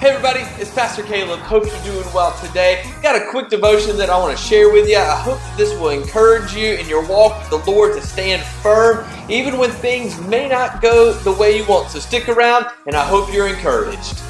Hey everybody, it's Pastor Caleb. Hope you're doing well today. Got a quick devotion that I want to share with you. I hope that this will encourage you in your walk with the Lord to stand firm, even when things may not go the way you want. So stick around, and I hope you're encouraged.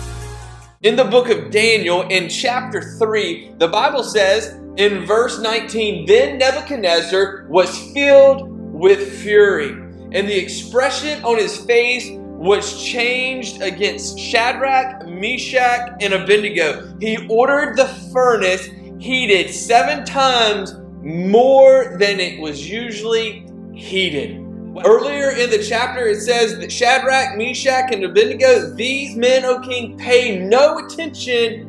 In the book of Daniel, in chapter 3, the Bible says in verse 19, "Then Nebuchadnezzar was filled with fury, and the expression on his face was changed against Shadrach, Meshach, and Abednego. He ordered the furnace heated 7 times more than it was usually heated." Earlier in the chapter, it says that Shadrach, Meshach, and Abednego, these men, O king, pay no attention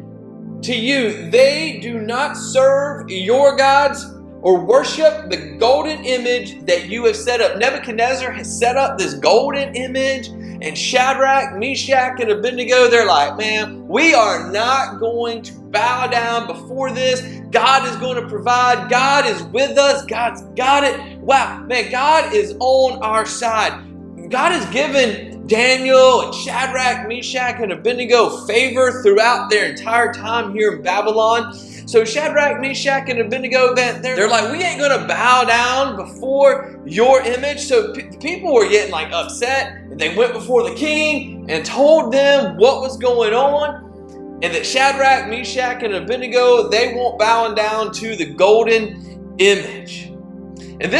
to you. They do not serve your gods or worship the golden image that you have set up. Nebuchadnezzar has set up this golden image, and Shadrach, Meshach, and Abednego, they're like, man, we are not going to bow down before this. God is going to provide. God is with us. God's got it. Wow, man, God is on our side. God has given Daniel and Shadrach, Meshach, and Abednego favor throughout their entire time here in Babylon. So Shadrach, Meshach, and Abednego, they're like, we ain't going to bow down before your image. So people were getting like upset, and they went before the king and told them what was going on, and that Shadrach, Meshach, and Abednego, they weren't bowing down to the golden image. And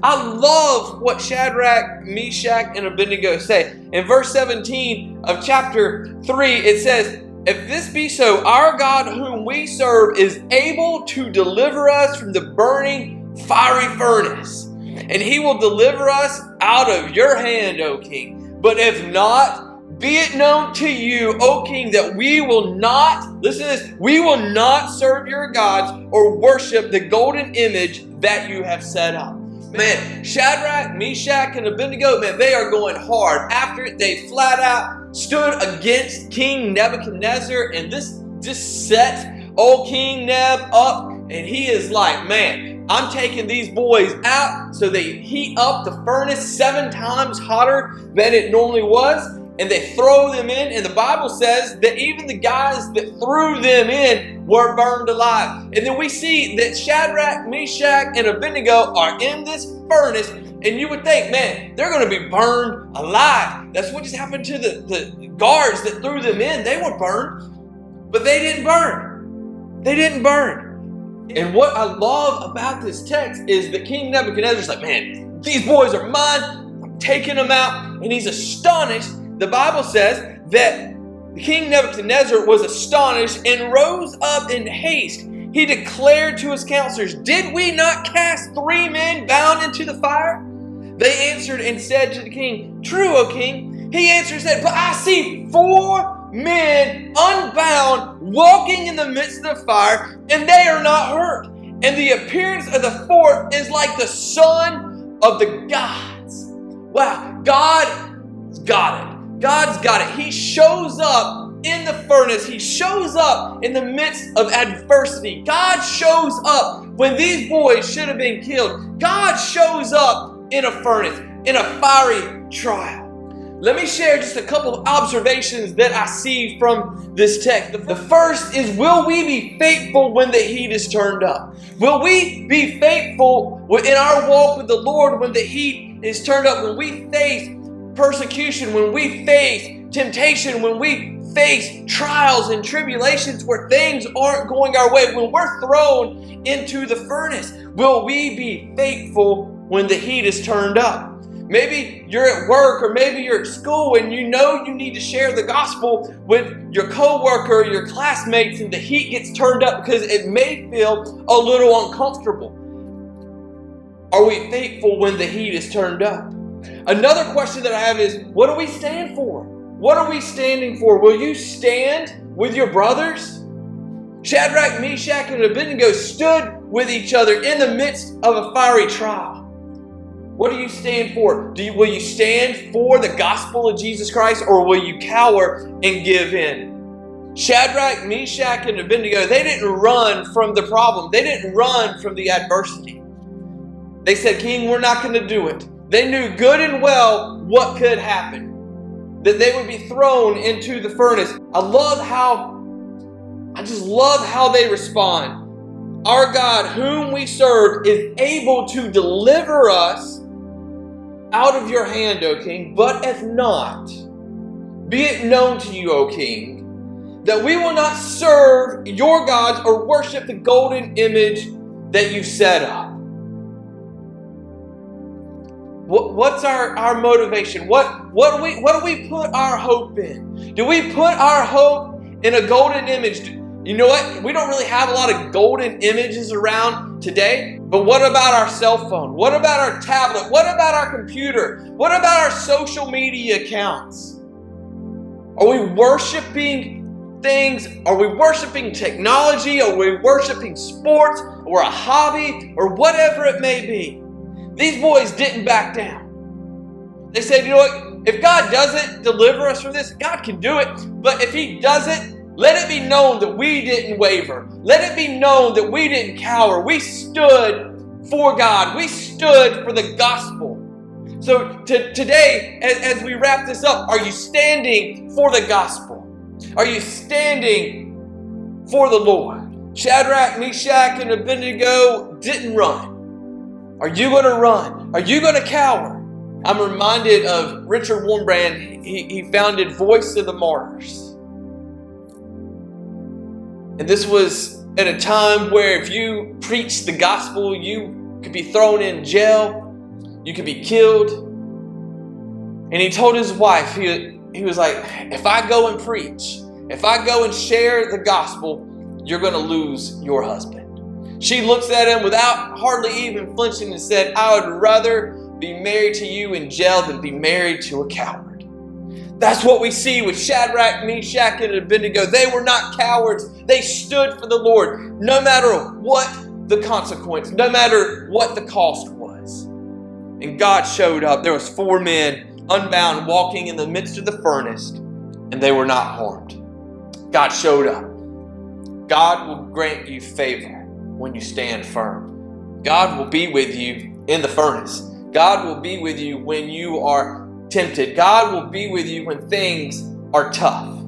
I love what Shadrach, Meshach, and Abednego say. In verse 17 of chapter 3, it says, "If this be so, our God whom we serve is able to deliver us from the burning fiery furnace, and he will deliver us out of your hand, O king. But if not, be it known to you, O king, that we will not," listen to this, "we will not serve your gods or worship the golden image that you have set up." Man, Shadrach, Meshach, and Abednego, man, they are going hard. After they flat out stood against King Nebuchadnezzar, and this just set old King Neb up, and he is like, man, I'm taking these boys out. So they heat up the furnace 7 times hotter than it normally was, and they throw them in, and the Bible says that even the guys that threw them in were burned alive. And then we see that Shadrach, Meshach, and Abednego are in this furnace, and you would think, man, they're going to be burned alive. That's what just happened to the guards that threw them in. They were burned, but they didn't burn. They didn't burn. And what I love about this text is that King Nebuchadnezzar's like, man, these boys are mine. I'm taking them out. And he's astonished. The Bible says that King Nebuchadnezzar was astonished and rose up in haste. He declared to his counselors, "Did we not cast 3 men bound into the fire?" They answered and said to the king, "True, O king." He answered and said, "But I see 4 men unbound walking in the midst of the fire, and they are not hurt. And the appearance of the 4th is like the son of the gods." Wow, God's got it. God's got it. He shows up in the furnace. He shows up in the midst of adversity. God shows up when these boys should have been killed. God shows up in a furnace, in a fiery trial. Let me share just a couple of observations that I see from this text. The first is, will we be faithful when the heat is turned up? Will we be faithful in our walk with the Lord when the heat is turned up? When we face persecution, when we face temptation, when we face trials and tribulations where things aren't going our way, when we're thrown into the furnace, will we be faithful when the heat is turned up? Maybe you're at work, or maybe you're at school, and you know you need to share the gospel with your coworker or your classmates, and the heat gets turned up because it may feel a little uncomfortable. Are we faithful when the heat is turned up? Another question that I have is, what do we stand for? What are we standing for? Will you stand with your brothers? Shadrach, Meshach, and Abednego stood with each other in the midst of a fiery trial. What do you stand for? Will you stand for the gospel of Jesus Christ, or will you cower and give in? Shadrach, Meshach, and Abednego, they didn't run from the problem. They didn't run from the adversity. They said, "King, we're not going to do it." They knew good and well what could happen. that they would be thrown into the furnace. I just love how they respond. Our God, whom we serve, is able to deliver us out of your hand, O king. But if not, be it known to you, O king, that we will not serve your gods or worship the golden image that you set up. What's our motivation? What do we put our hope in? Do we put our hope in a golden image? You know what? We don't really have a lot of golden images around today. But what about our cell phone? What about our tablet? What about our computer? What about our social media accounts? Are we worshiping things? Are we worshiping technology? Are we worshiping sports or a hobby or whatever it may be? These boys didn't back down. They said, you know what? If God doesn't deliver us from this, God can do it. But if He doesn't, let it be known that we didn't waver. Let it be known that we didn't cower. We stood for God. We stood for the gospel. So today, as we wrap this up, are you standing for the gospel? Are you standing for the Lord? Shadrach, Meshach, and Abednego didn't run. Are you going to run? Are you going to cower? I'm reminded of Richard Wurmbrand. He founded Voice of the Martyrs. And this was at a time where if you preached the gospel, you could be thrown in jail. You could be killed. And he told his wife, he was like, if I go and preach, if I go and share the gospel, you're going to lose your husband. She looks at him without hardly even flinching and said, I would rather be married to you in jail than be married to a coward. That's what we see with Shadrach, Meshach, and Abednego. They were not cowards. They stood for the Lord, no matter what the consequence, no matter what the cost was. And God showed up. There was 4 men unbound walking in the midst of the furnace, and they were not harmed. God showed up. God will grant you favor when you stand firm. God will be with you in the furnace. God will be with you when you are tempted. God will be with you when things are tough.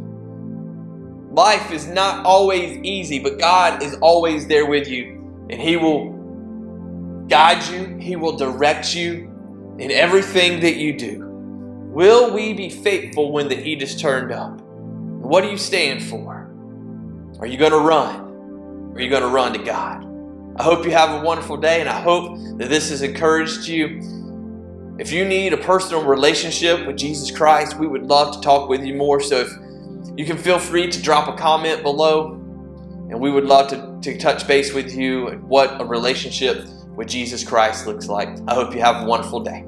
Life is not always easy, but God is always there with you, and He will guide you. He will direct you in everything that you do. Will we be faithful when the heat is turned up? What do you stand for? Are you going to run? Or are you going to run to God? I hope you have a wonderful day, and I hope that this has encouraged you. If you need a personal relationship with Jesus Christ, we would love to talk with you more. So if you can feel free to drop a comment below, and we would love to touch base with you and what a relationship with Jesus Christ looks like. I hope you have a wonderful day.